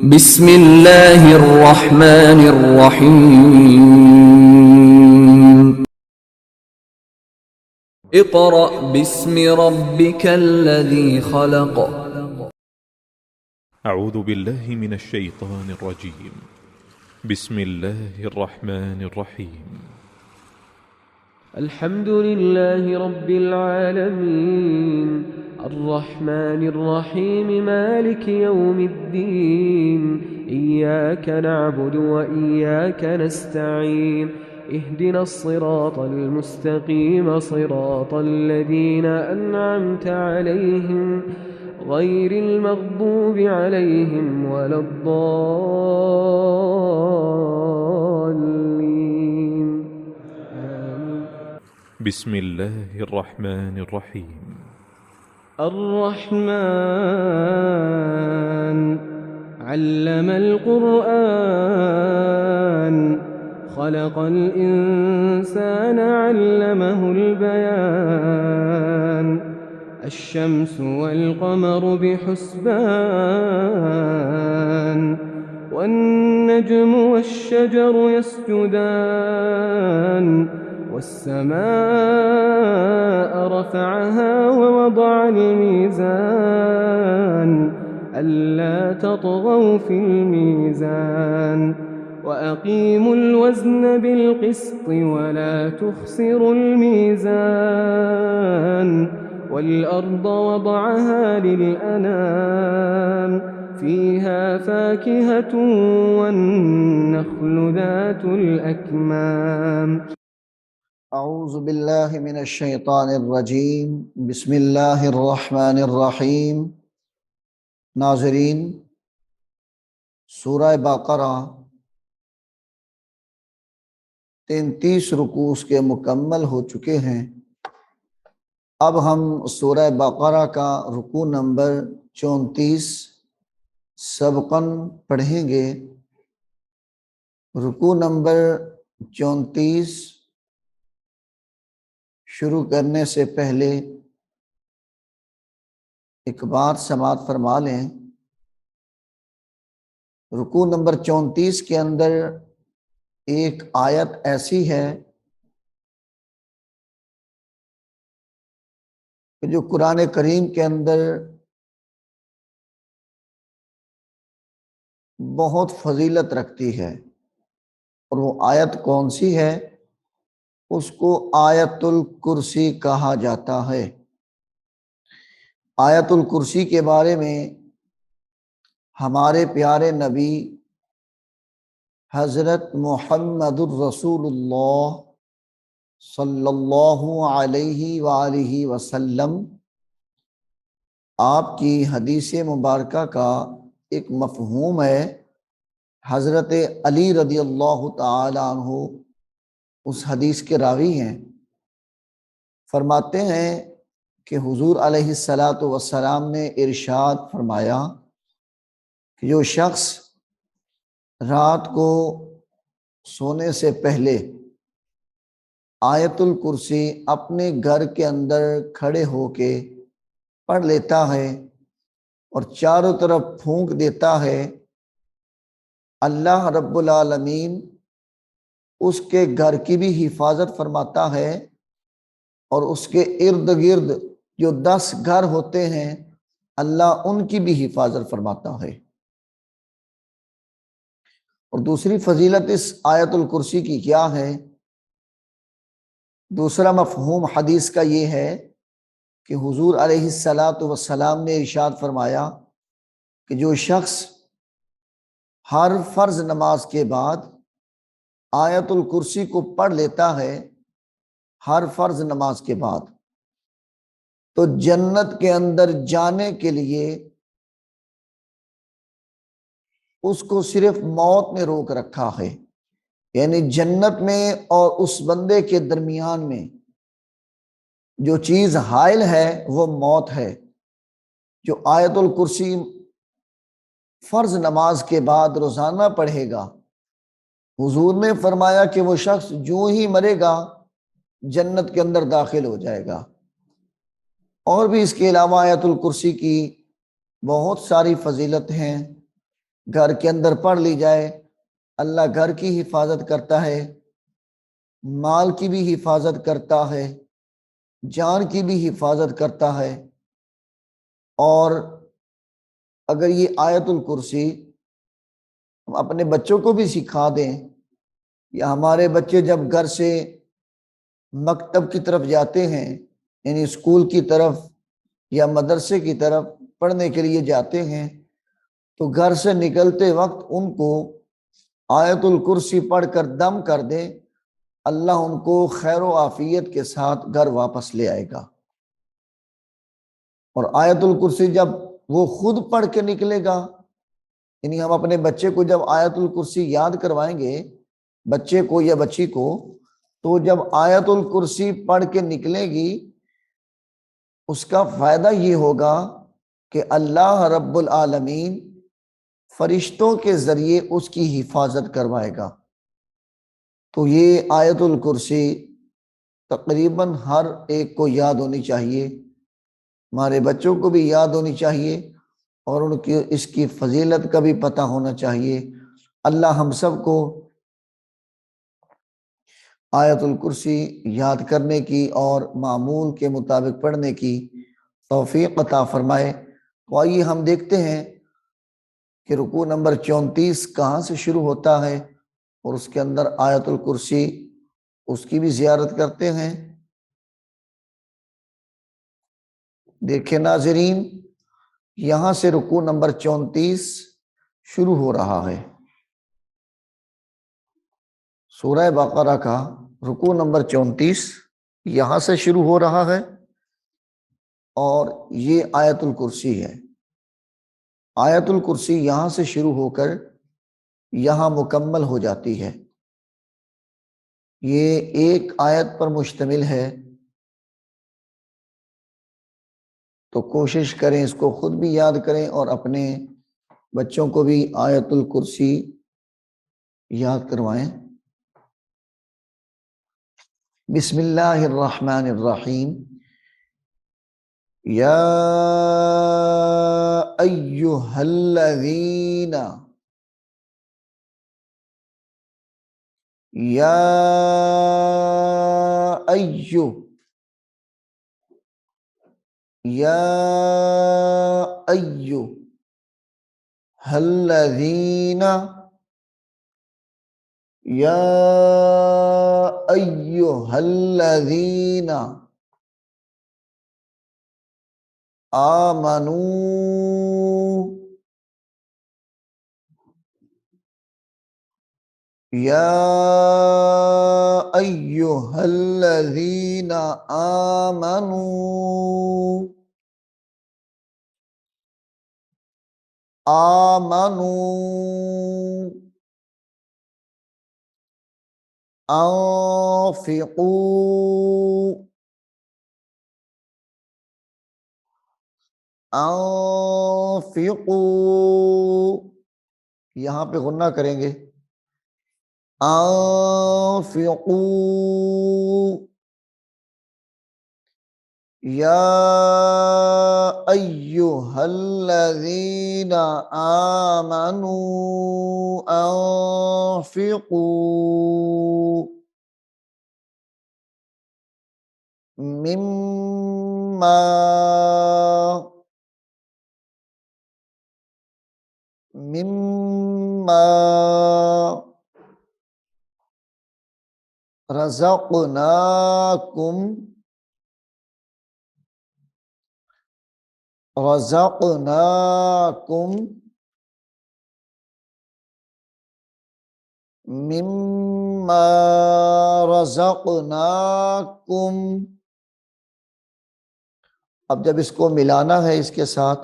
बिस्मिल्लाहिर रहमानिर रहीम। इक़रा बिस्मि रब्बिकल्लज़ी ख़लक़। أعوذ بالله من الشيطان الرجيم. بسم الله الرحمن الرحيم. الحمد لله رب العالمين الرحمن الرحيم مالك يوم الدين إياك نعبد وإياك نستعين اهدنا الصراط المستقيم صراط الذين أنعمت عليهم غير المغضوب عليهم ولا الضالين. بسم الله الرحمن الرحيم. الرحمن علم القرآن خلق الإنسان علمه البيان الشمس والقمر بحسبان والنجم والشجر يسجدان والسماء رفعها ووضع الميزان ألا تطغوا في الميزان وأقيموا الوزن بالقسط ولا تخسروا الميزان والأرض وضعها للأنام فيها فاكهة والنخل ذات الأكمام. أعوذ بالله من الشيطان الرجيम बिस्म Rrahim। नाज़रीन, सूरह बक़रा 33 रुकू के मुकम्मल हो चुके हैं। अब हम सूरह बक़रा का रुकू नंबर 34 सबक़न पढ़ेंगे। रुकू नंबर 34 शुरू करने से पहले एक बात समाअत फरमा लें। रुकू नंबर 34 के अंदर एक आयत ऐसी है कि जो कुरान करीम के अंदर बहुत फजीलत रखती है, और वो आयत कौन सी है? उसको आयतुल कुर्सी कहा जाता है। आयतुल कुर्सी के बारे में हमारे प्यारे नबी हज़रत मुहम्मदुर रसूलुल्लाह सल्लल्लाहु अलैहि वालिहि वसल्लम आपकी हदीस मुबारका का एक मफ़हूम है। हज़रत अली रदियल्लाहु ताला अन्हु उस हदीस के रावी हैं। फरमाते हैं कि हुजूर अलैहिस्सलातु वस्सलाम ने इरशाद फरमाया कि जो शख्स रात को सोने से पहले आयतुल कुर्सी अपने घर के अंदर खड़े होके पढ़ लेता है और चारों तरफ फूंक देता है, अल्लाह रब्बुल आलमीन उसके घर की भी हिफाजत फरमाता है और उसके इर्द गिर्द जो 10 घर होते हैं अल्लाह उनकी भी हिफाजत फरमाता है। और दूसरी फजीलत इस आयतुल कुर्सी की क्या है? दूसरा मफहूम हदीस का ये है कि हुजूर अलैहिस्सलातु वस्सलाम ने इरशाद फरमाया कि जो शख्स हर फर्ज नमाज के बाद आयतुल कुर्सी को पढ़ लेता है, हर फर्ज नमाज के बाद, तो जन्नत के अंदर जाने के लिए उसको सिर्फ मौत ने रोक रखा है। यानी जन्नत में और उस बंदे के दरमियान में जो चीज हाइल है वो मौत है। जो आयतुल कुर्सी फर्ज नमाज के बाद रोजाना पढ़ेगा, हुजूर ने फरमाया कि वो शख्स जो ही मरेगा जन्नत के अंदर दाखिल हो जाएगा। और भी इसके अलावा आयतुल कुर्सी की बहुत सारी फजीलत हैं घर के अंदर पढ़ ली जाए। अल्लाह घर की हिफाजत करता है, माल की भी हिफाजत करता है, जान की भी हिफाजत करता है। और अगर ये आयतुल कुर्सी हम अपने बच्चों को भी सिखा दें, या हमारे बच्चे जब घर से मकतब की तरफ जाते हैं, यानी स्कूल की तरफ या मदरसे की तरफ पढ़ने के लिए जाते हैं, तो घर से निकलते वक्त उनको आयतुल कुर्सी पढ़कर दम कर दें, अल्लाह उनको खैर व आफियत के साथ घर वापस ले आएगा। और आयतुल कुर्सी जब वो खुद पढ़ के निकलेगा, यानी हम अपने बच्चे को जब आयतुल कुर्सी याद करवाएंगे, बच्चे को या बच्ची को, तो जब आयतुल कुर्सी पढ़ के निकलेगी, उसका फायदा ये होगा कि अल्लाह रब्बुल आलमीन फरिश्तों के जरिए उसकी हिफाजत करवाएगा। तो ये आयतुल कुर्सी तकरीबन हर एक को याद होनी चाहिए, हमारे बच्चों को भी याद होनी चाहिए, और उनकी इसकी फजीलत का भी पता होना चाहिए। अल्लाह हम सबको आयतुल कुर्सी याद करने की और मामूल के मुताबिक पढ़ने की तौफीक अता फरमाए। तो आइए हम देखते हैं कि रुकू नंबर 34 कहाँ से शुरू होता है, और उसके अंदर आयतुल कुर्सी उसकी भी जियारत करते हैं। देखें नाजरीन, यहाँ से रुकू नंबर 34 शुरू हो रहा है। सूरह बकरा का रुकू नंबर 34 यहाँ से शुरू हो रहा है, और ये आयतुल कुर्सी है। आयतुल कुर्सी यहाँ से शुरू होकर यहाँ मुकम्मल हो जाती है। ये एक आयत पर मुश्तमिल है, तो कोशिश करें इसको खुद भी याद करें और अपने बच्चों को भी आयतुल कुर्सी याद करवाएं। बिस्मिल्लाहिर्रहमानिर्रहीम। या अय्युहल्लज़ीना, या अय्यु, या अय्यु हल्लज़ीना, या अय्युहल्लज़ीना आमनू, या अय्युहल्लज़ीना आमनू आमनू अंफिकू अंफिकू, यहाँ पे गुन्ना करेंगे, अंफिकू। या अय्युहल्लज़ीना आमनू अंफिकू मिम्मा मिम्मा रज़क़नाकुम रज़क़नाकुम मिम्मा रज़क़नाकुम। अब जब इसको मिलाना है इसके साथ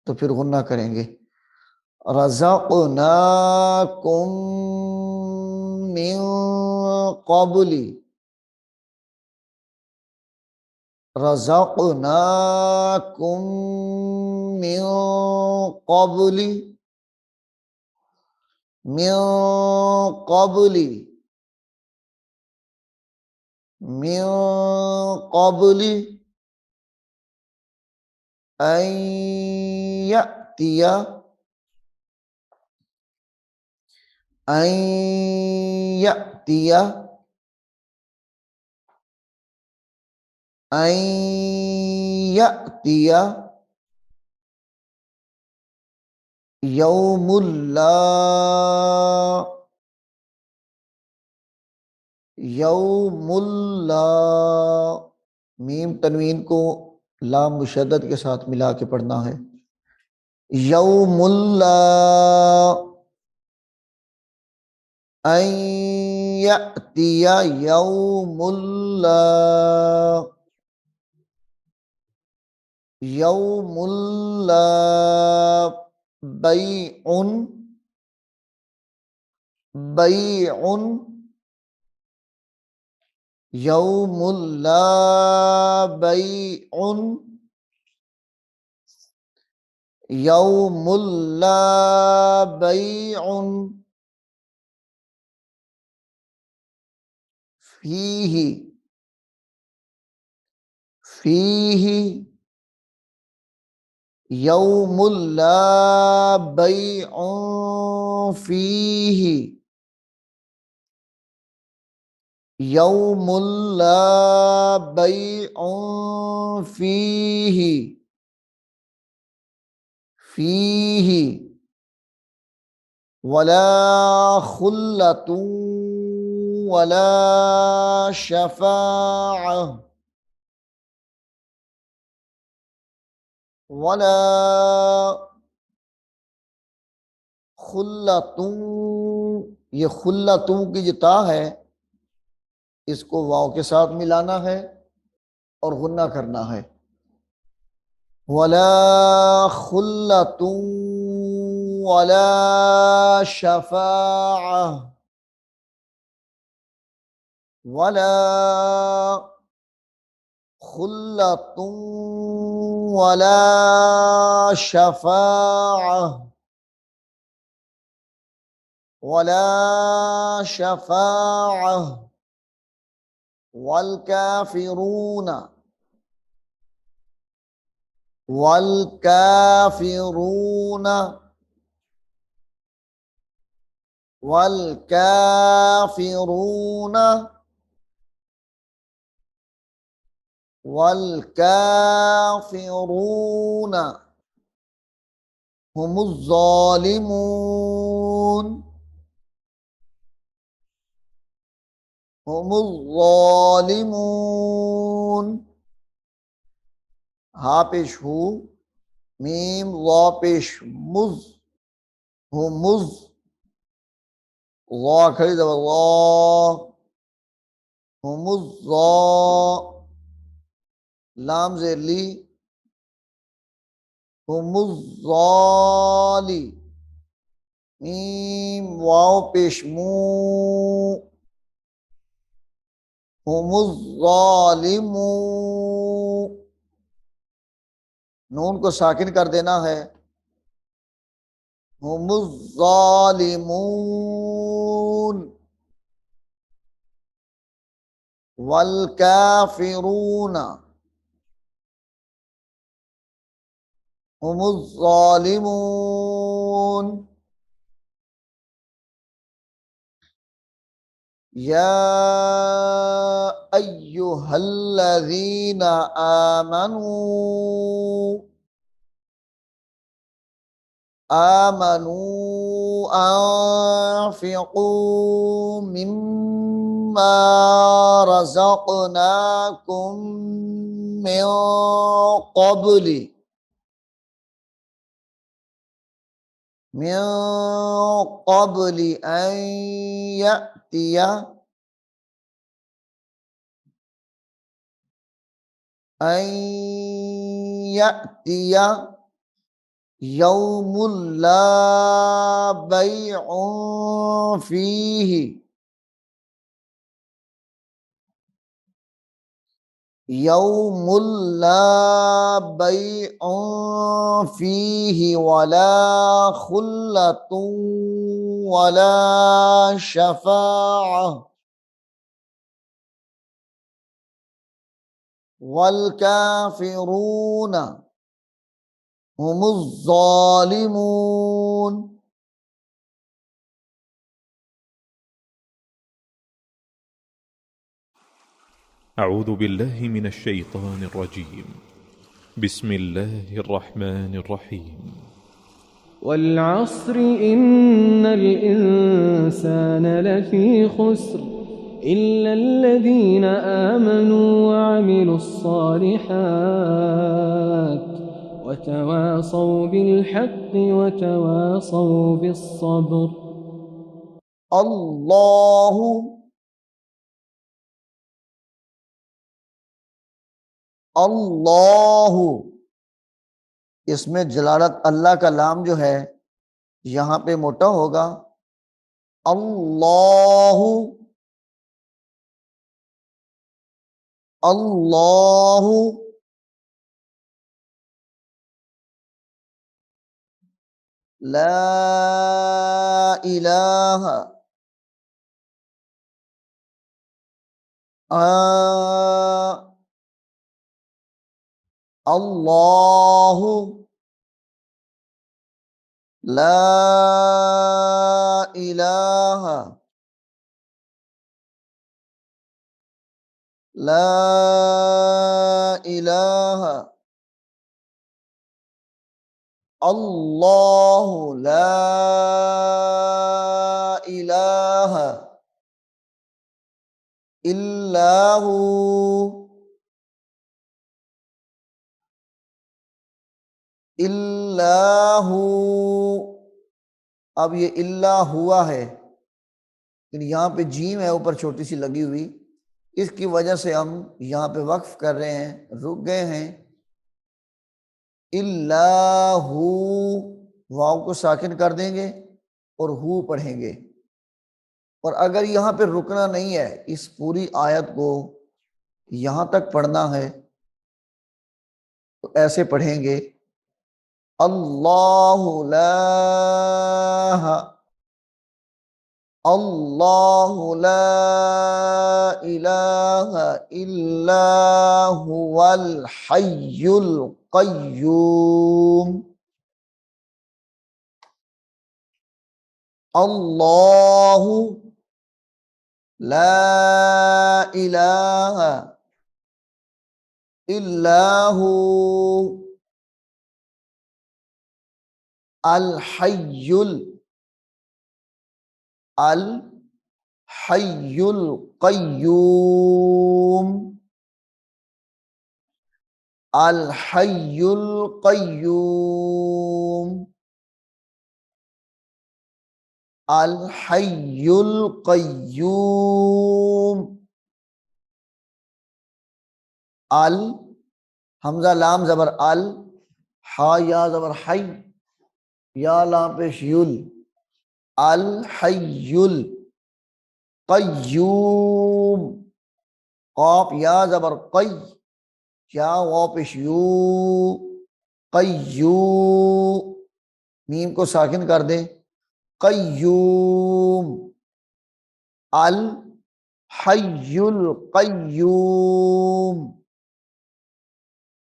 तो फिर गुन्ना करेंगे, रज़क़नाकुम मिन क़ब्ली, रज़क़नाकुम मिन क़ब्ली, मिन क़ब्ली, मिन क़ब्ली अन यअतिया अन यअतिया अन यअतिया यौमुल्ला यौमुल्ला मीम तनवीन को लाम मुशद्दद के साथ मिला के पढ़ना है। यौमुल्ला अन यअतिया यौमुल्ला यौमुल्ला बैउन बैउन यौमुल्ला बैउन यौमुल्ला बैउन फीही फीही यौमुल्ला बैउन फीही यौमुल्ला बैउन फीही फीही वला खुल्लतु वला शफाअह वला खुल्लतु, ये खुल्लतु की जो ता है इसको वाव के साथ मिलाना है और गुन्ना करना है। वला खुल्लतु वला शफाअह वला खुल्लतु वला शफाअह वला शफाअह वल काफिरून वल काफिरून वल काफिरून वल काफिरून हुमुज़ ज़ालिमून हुमुज़ ज़ालिमून हा पेश हु मीम वा पेश मुज़ हुमुज़ वा खड़ी दबा वा हुमुज़ ज़ा लाम ज़ेर ली हुमुज़ ज़ाली मीम वाव पेश मू हुमुज़ ज़ालिमू, नून को साकिन कर देना है। हुमुज़ ज़ालिमून वल काफिरून हुमुज़ ज़ालिमून या अय्युहल्लज़ीना आमनू आमनू अन्फ़िक़ू मिम्मा रज़क़नाकुम मिन क़ब्लि अन यअतिया अन यअतिया यौमुल ला बैउन फीही यौमुल ला बैउन फीही वला खुल्लतुन वला शफाअह वल काफिरून हुमुज़ ज़ालिमून। أعوذ بالله من الشيطان الرجيم. بسم الله الرحمن الرحيم. والعصر إن الإنسان لفي خسر إلا الذين آمنوا وعملوا الصالحات وتواصوا بالحق وتواصوا بالصبر. अल्लाह, अल्लाह, इसमें जलालत अल्लाह का लाम जो है यहां पे मोटा होगा। अल्लाह, अल्लाह, ला इलाहा, अल्लाह, ला इलाहा, ला इलाहा, अल्लाह, ला इलाहा इल्लाहु, इल्लाहु। अब ये इल्ला हुआ है, लेकिन यहाँ पे जीम है ऊपर छोटी सी लगी हुई, इसकी वजह से हम यहाँ पे वक्फ कर रहे हैं, रुक गए हैं। इल्लाहु, वाव को साकिन कर देंगे और हु पढ़ेंगे। और अगर यहाँ पे रुकना नहीं है, इस पूरी आयत को यहां तक पढ़ना है तो ऐसे पढ़ेंगे। अल्लाहु ला, अल्लाहु ला इलाहा इल्ला हुवल हय्युल कय्यूम। अल्लाहु ला इलाहा इल्लाहु अल हय्युल, अल हय्युल कय्यूम, अल हय्युल कय्यूम, अल हय्युल कय्यूम। अल, हमजा लाम जबर अल, हा या जबर हई, या लाम पेश युल, अल हय्युल कय्यूम। कॉफ या जबर कई, या वाव पेश यू, कय्यू, मीम को साकिन कर दें, कय्यूम। अल हय्युल कय्यूम,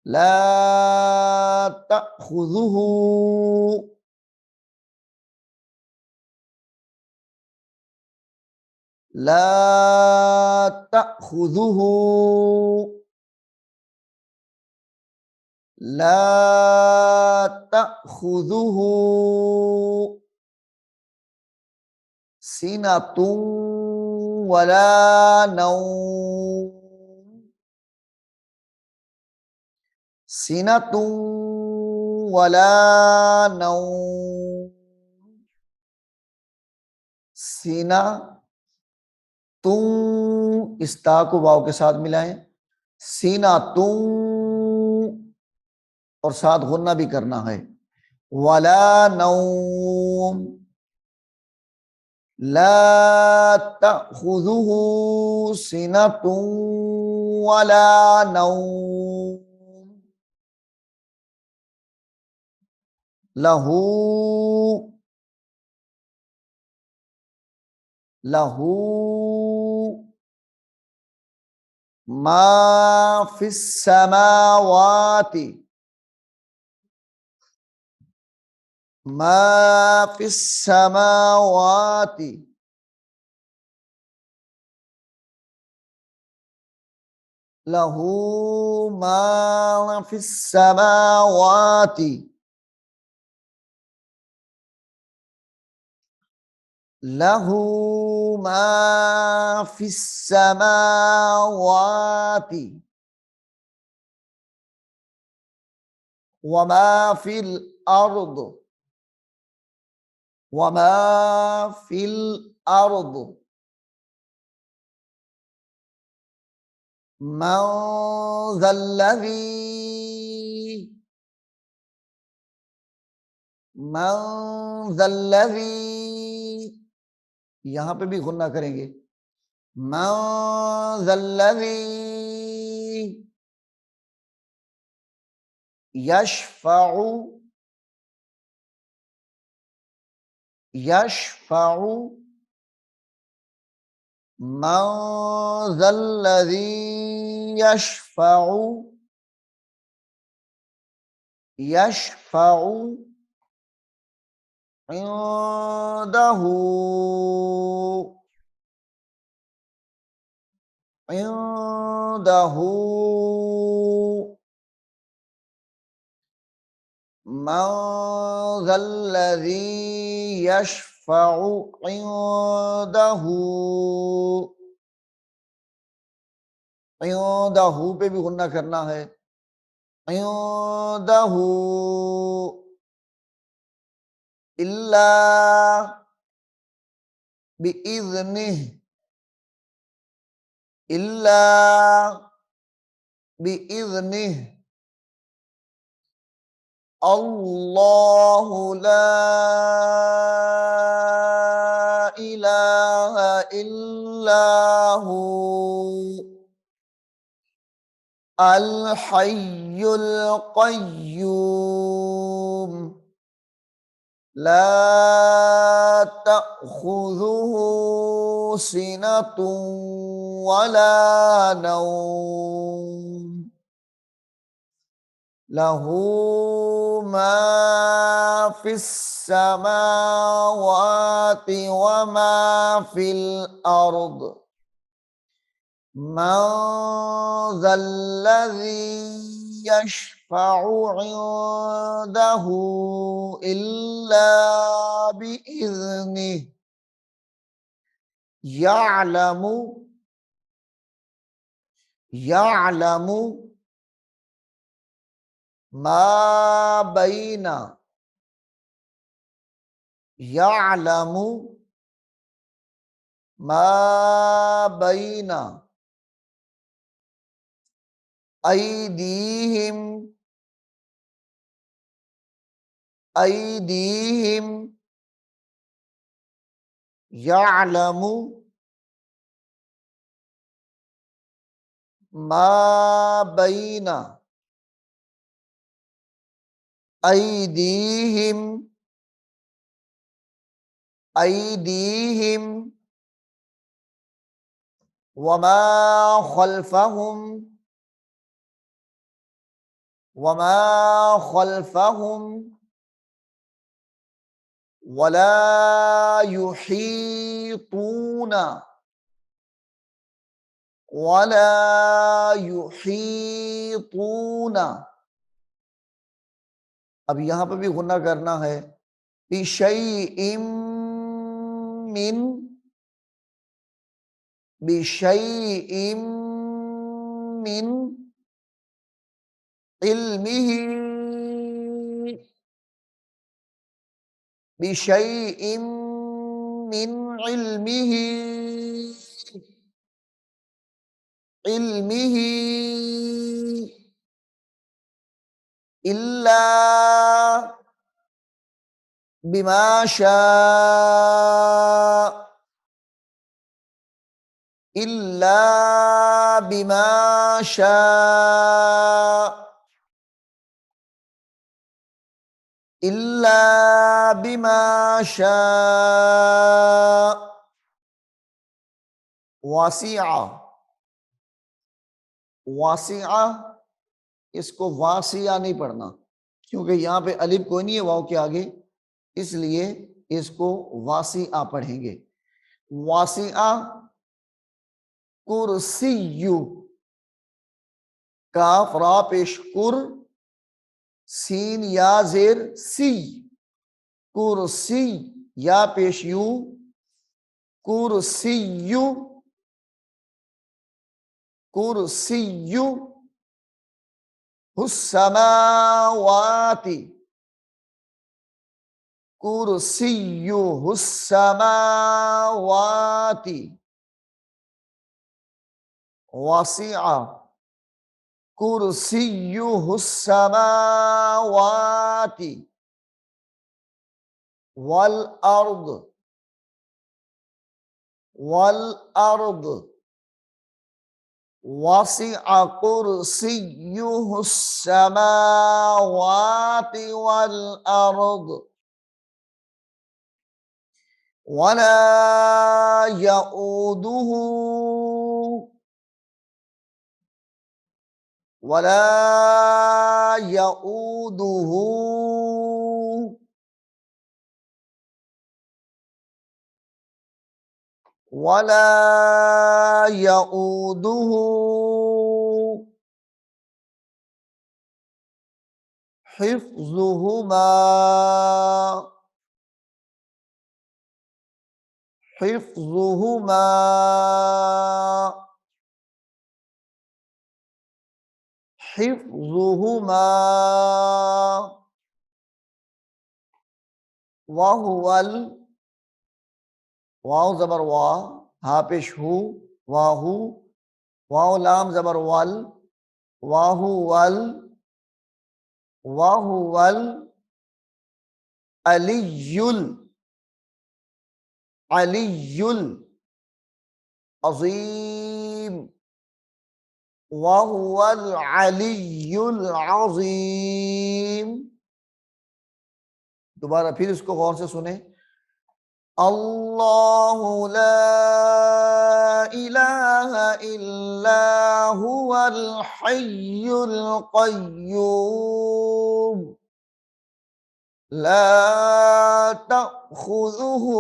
ला तअखुज़ुहु, ला तअखुज़ुहु, ला तअखुज़ुहु सिनतुन वला नौम, सिनतुन वला नौम। सीना, तुम, इस ता को वाव के साथ मिलाएं, सीना तुम, और साथ गुन्ना भी करना है। वला नौम, ला तअखुज़ुहु सिनतुन वला नौम, लहू, लहू मा फिस समावाति, मा फिस समावाति, लहू मा फिस समावाति, लहू मा फिस समावाति वमा फिल अर्द, वमा फिल अर्द मन ज़ल्लज़ी, मन ज़ल्लज़ी, यहां पे भी गुन्ना करेंगे, मन ज़ल्लज़ी यशफ़अु, यशफ़अु मन ज़ल्लज़ी यशफ़अु, यशफ़अु इंदहु, इंदहु मन ज़ल्लज़ी यशफ़अु इंदहु, इंदहु पे भी गुन्ना करना है, इंदहु इल्ला बिइज़्निह, इल्ला बिइज़्निह अल्लाहु ला इलाहा इल्ला हु अल हय्युल क़य्यूम ला तअख़ुज़ुहु सिनतुन वला नौम लहू मा फिस समावाति वमा फिल अर्द मन ज़ल्लज़ी यशफ़अु इंदहु इल्ला बिइज़्निह यअलमु, यअलमु मा बैना, यअलमु मा बैना ऐदीहिम, ऐदीहिम यअलमु मा बैना ऐदीहिम, ऐदीहिम वमा खल्फहुम, वमा खल्फहुम वला युहीतूना, वला युहीतूना, अब यहां पर भी गुन्ना करना है, बिशैइम मिन, बिशैइम मिन इल्मिही, बिशैइम मिन इल्मिही, इल्मिही इल्ला बिमा शाअ, इल्ला बिमा शाअ, इल्ला बिमा शाअ वासिआ, वासिआ इसको वासिया नहीं पढ़ना क्योंकि यहाँ पे अलिफ कोई नहीं है वाव के आगे, इसलिए इसको वासिआ पढ़ेंगे। वासिआ कुर्सियु, काफ रा पेश कुर, सीन या जेर सी, कुर्सी या पेश यू, कुर्सियु, कुर्सियु, हुस्समावाति, कुर्सियु हुस्समावाति, वसिआ, कुर्सियु हुस्समावाति, वल अर्द, वल अर्द, वसिअ कुर्सियुहु अस्समावाति वल अर्द, वला यऊदुहु, वला यऊदुहु, वला यऊदुहु हिफ्ज़ुहुमा, हिफ्ज़ुहुमा, हिफ्ज़ुहुमा, वहुवल, वाव जबर वा, हा पेश हु, वाहु, वाव लाम जबर वल, वाहु वल, वाहु वल अलियुल, अलियुल अज़ीम, वहुवल अलियुल अज़ीम। दोबारा फिर इसको गौर से सुने। अल्लाहु ला इलाहा इल्ला हुवल हय्युल क़य्यूम, ला तअख़ुज़ुहु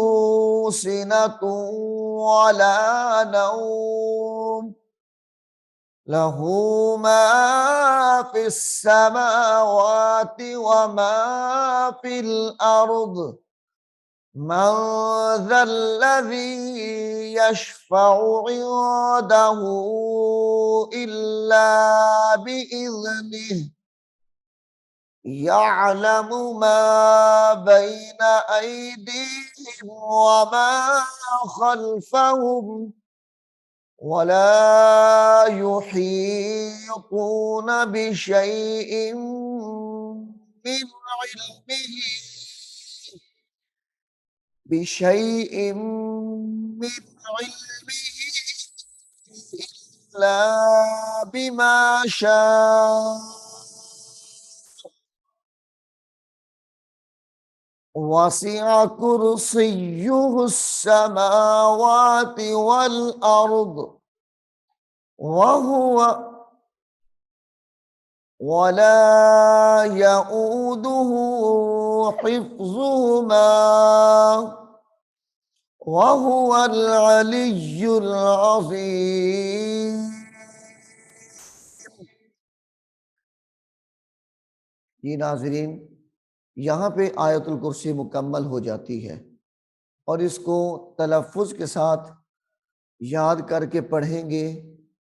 सिनतुन वला नौम, लहू मा फिस समावाति व मा फिल अर्द, मन ज़ल्लज़ी यशफ़उ इंदहु इल्ला बिइज़निहि, यअलमु मा बैन अयदीहिम व मा खल्फ़हुम, वला युहीतून बिशैइन मिन इल्मिही, बिशैइन मिन इल्मिही इल्ला बिमा शाअ, वसिअ कुर्सियुहु अस्समावाति वल अर्द, वहुव वला यऊदुहु हिफ्ज़ुहुमा, वहुवल अलियुल अज़ीम। ये नाज़रीन, यहाँ पे आयतुल कुर्सी मुकम्मल हो जाती है और इसको तलफ़्फ़ुज़ के साथ याद करके पढ़ेंगे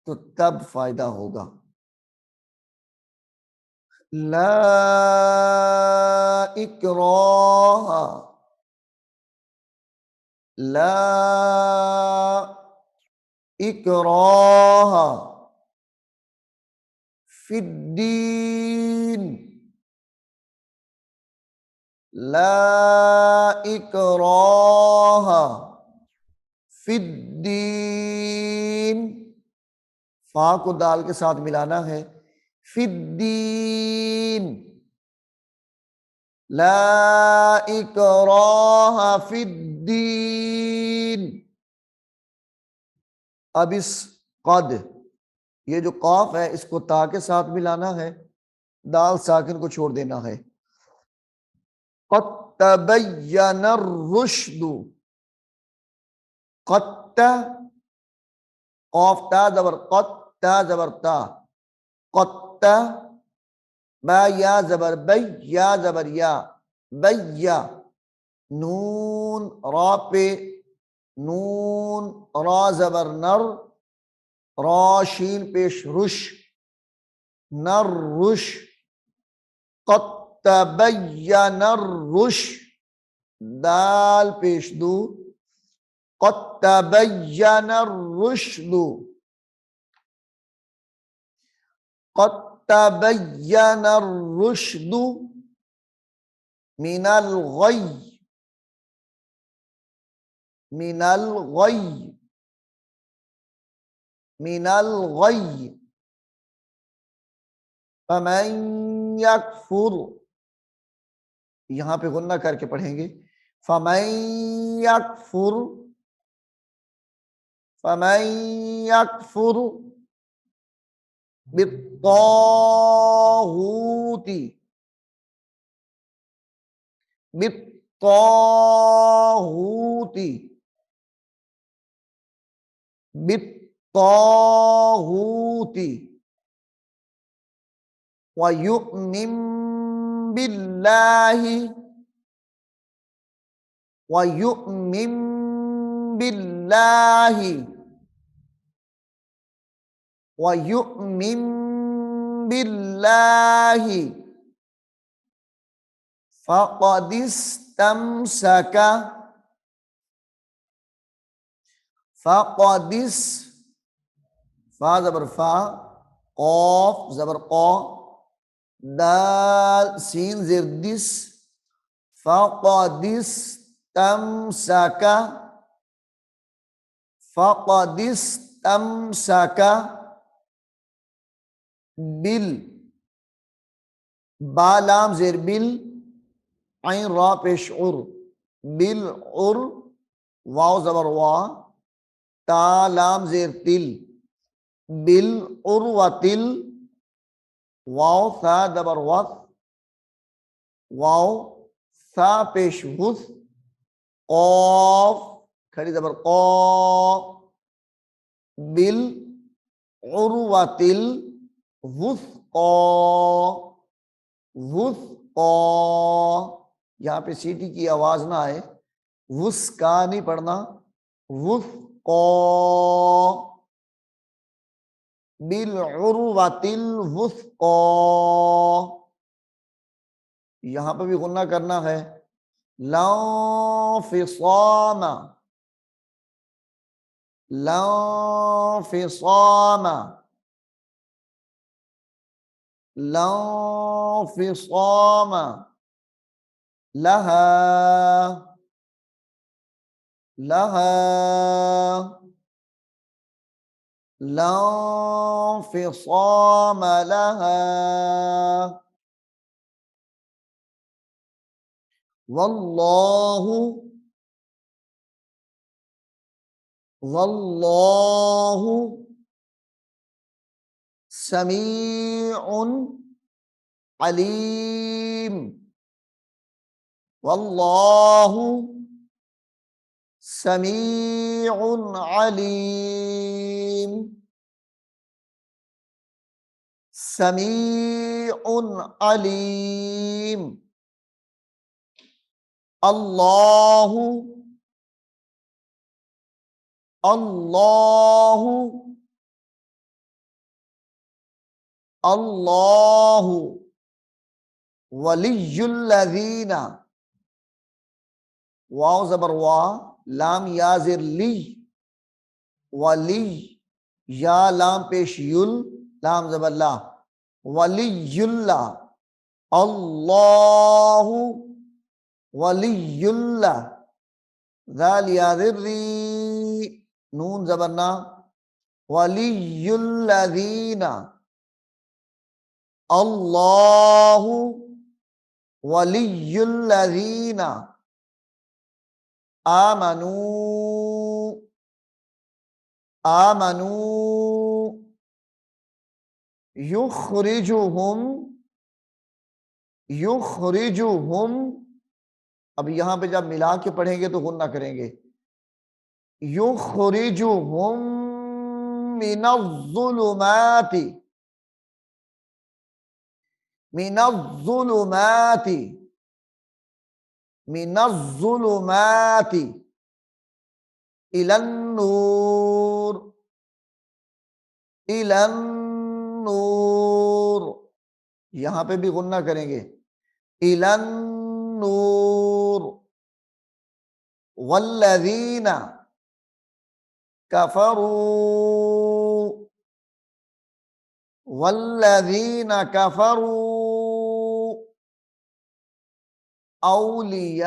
तो तब फायदा होगा। ला इक्राहा, ला इक्राहा फिद्दीन, ला इक्राहा फिद्दीन, फा को दाल के साथ मिलाना है, फिद्दीन, ला इक्राहा फिद्दीन। अब इस कद, ये जो कौफ है इसको ता के साथ मिलाना है, दाल साकिन को छोड़ देना है। क़द तबय्यना रुश्दु, क़द, क़ाफ ता ज़बर क़द, ता ज़बर ता, क़त्ता, बा या ज़बर बै, या ज़बर या, बैया। नून रा पे, नून रा ज़बर नर, रा शीन पेश रुश, नर रुश। क़त्तबय्यन रुश, दाल पेश दू, क़त्तबय्यन रुश्दु, क़त्तबय्यन रुश्दु मिनल गय, मिनल गय, मिनल गय। फमन यकफुर, यहां पे गुन्ना करके पढ़ेंगे। फमन यकफुर, फमन यकफुर बित्तागूति, बित्तागूति, बित्तागूति व युमिन बिल्लाहि, व युमिन बिल्लाहि, व युमिन बिल्लाहि फ़क़द इस्तमसका, फ़क़द इस, फ़ा ज़बर फ़ा, क़ाफ़ ज़बर क़ा, दाल सीन ज़ेर दिस, फ़क़द इस्तमसका, फ़क़द इस्तमसका बिल, बा लाम ज़ेर बिल, ऐन रा पेश उर, बिल उर, वाव ज़बर वा, ता लाम ज़ेर तिल, बिल उर्वतिल, वाव सा ज़बर वस, वाव सा पेश वुस, क़ाफ खड़ी ज़बर क़ा, बिल उर्वतिल वुस्क़ा, वुस्क़ा। यहाँ पे सीटी की आवाज ना आए, वुस्का नहीं पढ़ना, वुस्क़ा, बिल उर्वतिल वुस्क़ा। यहाँ पे भी गुन्ना करना है। लाफ़िसामा, लाफ़िसामा, लाफ़िसामा लहा, लहा, लाफ़िसामा लहा। वल्लाहु, वल्लाहु समीउन अलीम, वल्लाहु समीउन अलीम, समीउन अलीम। अल्लाहु, अल्लाहु, अल्लाहु वलियुल्लज़ीना, वाव ज़बर वा, लाम या ज़ेर ली, वली, या लाम पेश युल, लाम ज़बर ला, वलियुल्ला, अल्लाहु वलियुल्ला, ज़ाल या ज़ेर री, नून ज़बर ना, वलियुल्लज़ीना, अल्लाहु वलियुल्लज़ीना आमनू, आमनू युखरिजुहुम, युखरिजुहुम। अब यहां पे जब मिला के पढ़ेंगे तो गुन्ना करेंगे। युखरिजुहुम मिनज़्ज़ुलुमाति, मिनज़्ज़ुलुमाति, मिनज़्ज़ुलुमाति इलन्नूर, इलन्नूर, यहां पे भी गुन्ना करेंगे, इलन्नूर, वल्लज़ीना कफरू, वल्लज़ीना कफरू औलियाउहुमुत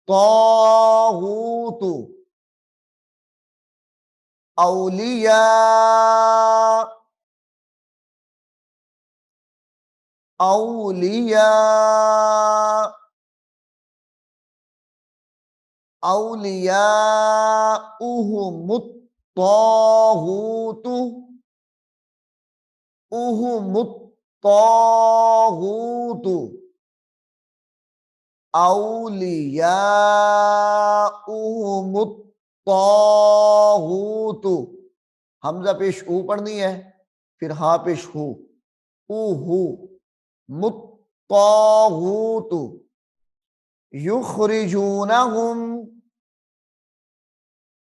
तागूत, औलिया, औलिया, औलियाउहुमुत तागूत, उहुमुत तागूत, औलियाउहुमुत तागूत, हमजा पेश ऊ पढ़नी है, फिर हा पेश हु, उहु मुत्तागूत, युखरिजूनहुम,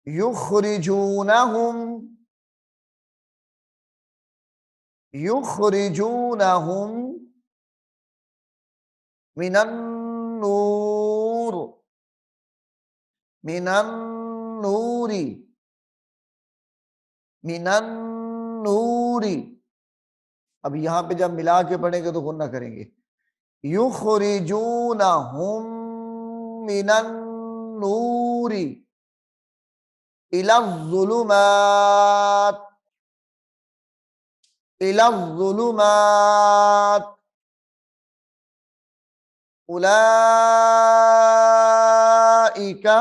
युखरिजूनहुम, युखरिजूनहुम मिनन्नूर, मिनन्नूरी, मिनन्नूरी, अब यहां पे जब मिला के पढ़ेंगे तो गुन्ना करेंगे, युखरिजूनहुम मिनन्नूरी इलज़्ज़ुलुमात, इलज़्ज़ुलुमात, उलाइका,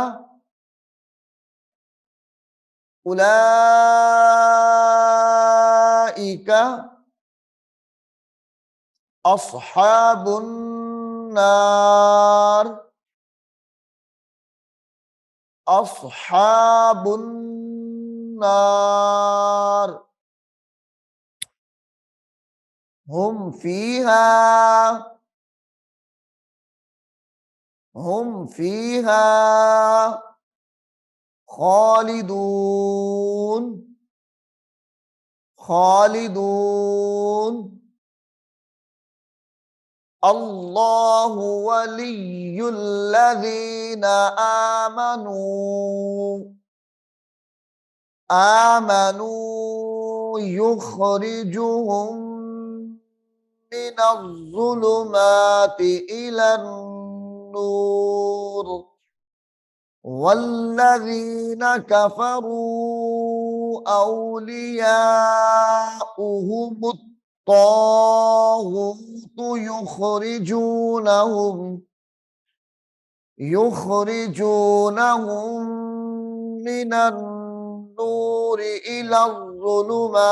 उलाइका अस्हाबुन नार, अस्हाबुन नार, हुम फीहा, हुम फीहा खालिदून, खालिदून, अल्लाहु वलियुल्लज़ीना आमनू, आमनू युखरिजुहुम मिनज़्ज़ुलुमाति इलन्नूर, वल्लज़ीना कफरू औलियाउहुमुत तागूत युखरिजूनहुम, युखरिजूनहुम मिनन्नूरि इलज़्ज़ुलुमात,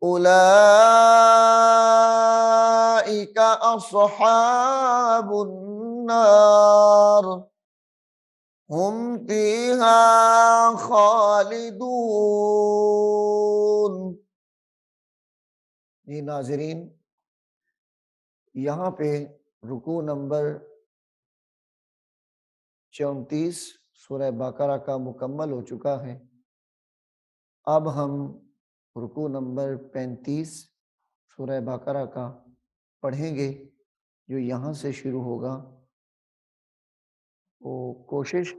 उलाइका अस्हाबुन नार, हुम फीहा खालिदून। जी नाज़रीन, यहाँ पे रुकू नंबर 34 सूरह बकरा का मुकम्मल हो चुका है। अब हम रुकू नंबर 35 सूरह बकरा का पढ़ेंगे, जो यहाँ से शुरू होगा। वो कोशिश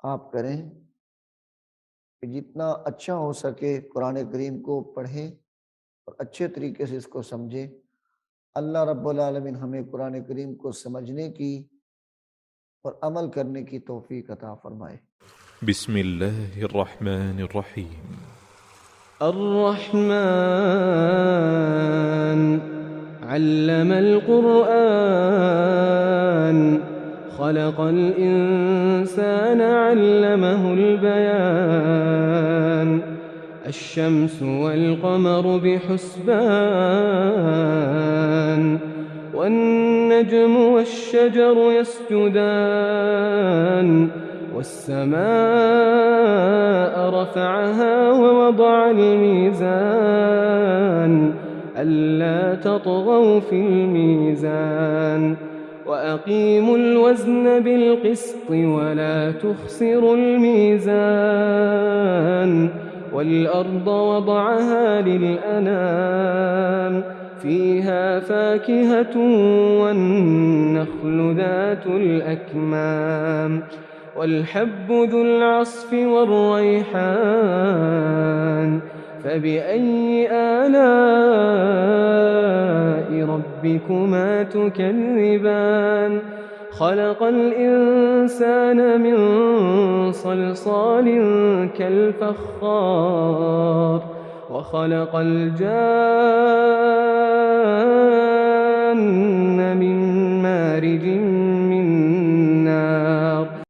आप करें कि जितना अच्छा हो सके कुरान करीम को पढ़ें और अच्छे तरीके से इसको समझें। अल्लाह रब्बुल आलमीन हमें कुरान करीम को समझने की और अमल करने की तौफीक अता फरमाए। बिस्मिल्लाहिर्रहमानिर्रहीम। अर्रहमान अल्लमल कुरआन खलक़ल इंसान अल्लमहुल बयान अश्शम्सु वल क़मरु बिहुस्बान वन्नज्मु वश्शजरु यस्जुदान والسماء رفعها ووضع الميزان ألا تطغوا في الميزان وأقيموا الوزن بالقسط ولا تخسروا الميزان والأرض وضعها للأنام فيها فاكهة والنخل ذات الأكمام والحب ذو العصف والريحان فبأي آلاء ربكما تكذبان خلق الإنسان من صلصال كالفخار وخلق الجان